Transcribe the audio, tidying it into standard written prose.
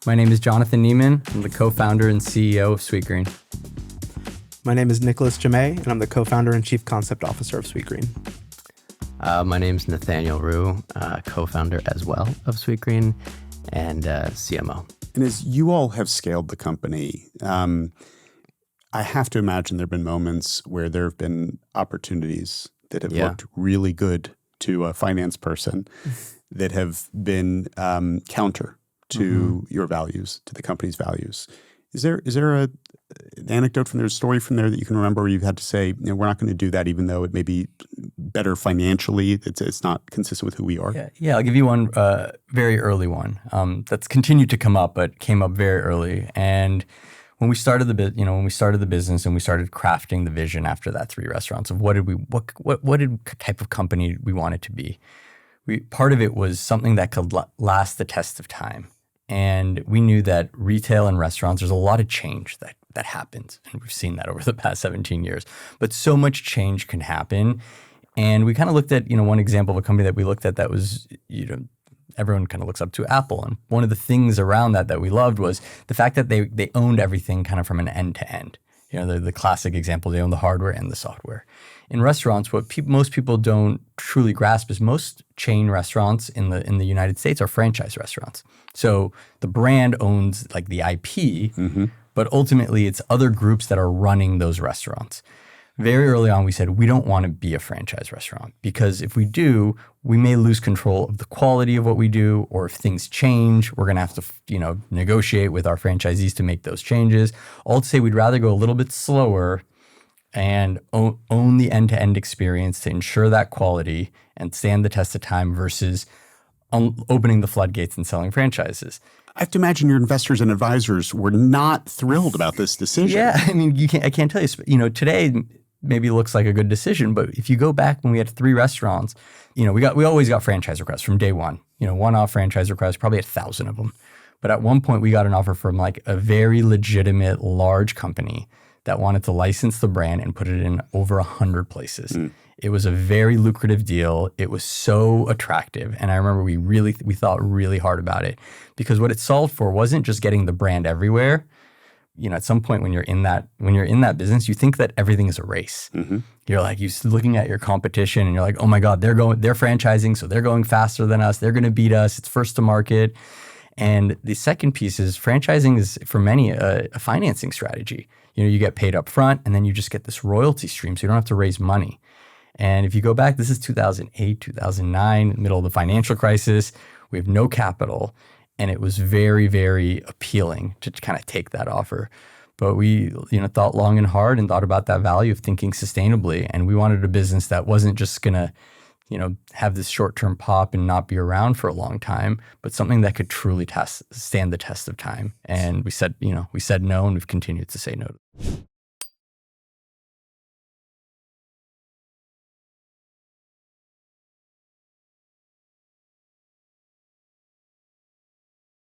My name is Jonathan Neman. I'm the co-founder and CEO of Sweetgreen. My name is Nicholas Jamay, and I'm the co-founder and chief concept officer of Sweetgreen. My name's Nathaniel Rue, co-founder as well of Sweetgreen and CMO. And as you all have scaled the company, I have to imagine there have been moments where there have been opportunities that have looked really good to a finance person that have been counter to your values, to the company's values. Is there an anecdote from there, a story from there that you can remember where you've had to say, we're not going to do that even though it may be better financially, it's not consistent with who we are? Yeah, I'll give you one very early one that's continued to come up, but came up very early. And when we started the business and we started crafting the vision after that 3 restaurants of what type of company we wanted to be, part of it was something that could last the test of time. And we knew that retail and restaurants, there's a lot of change that happens. And we've seen that over the past 17 years. But so much change can happen. And we kind of looked at, one example of a company that we looked at that was, everyone kind of looks up to Apple. And one of the things around that we loved was the fact that they owned everything kind of from an end to end. The classic example, they own the hardware and the software. In restaurants, what most people don't truly grasp is most chain restaurants in the United States are franchise restaurants. So the brand owns like the IP, but ultimately it's other groups that are running those restaurants. Very early on, we said we don't want to be a franchise restaurant because if we do, we may lose control of the quality of what we do, or if things change, we're going to have to, negotiate with our franchisees to make those changes. All to say, we'd rather go a little bit slower and own the end-to-end experience to ensure that quality and stand the test of time versus opening the floodgates and selling franchises. I have to imagine your investors and advisors were not thrilled about this decision. Yeah, I can't tell you. Today maybe looks like a good decision, but if you go back when we had 3 restaurants, we always got franchise requests from day one. One-off franchise requests, probably 1,000 of them. But at one point, we got an offer from like a very legitimate large company that wanted to license the brand and put it in over 100 places. It was a very lucrative deal. It was so attractive. And I remember we thought really hard about it because what it solved for wasn't just getting the brand everywhere. At some point when you're in that business, you think that everything is a race. You're like, you're looking at your competition and you're like, oh my God, they're franchising, so they're going faster than us. They're going to beat us. It's first to market. And the second piece is franchising is for many a financing strategy. You get paid up front and then you just get this royalty stream, so you don't have to raise money. And if you go back, this is 2008, 2009, middle of the financial crisis. We have no capital. And it was very, very appealing to kind of take that offer. But we, thought long and hard and thought about that value of thinking sustainably. And we wanted a business that wasn't just going to, have this short-term pop and not be around for a long time, but something that could truly stand the test of time. And we said no, and we've continued to say no.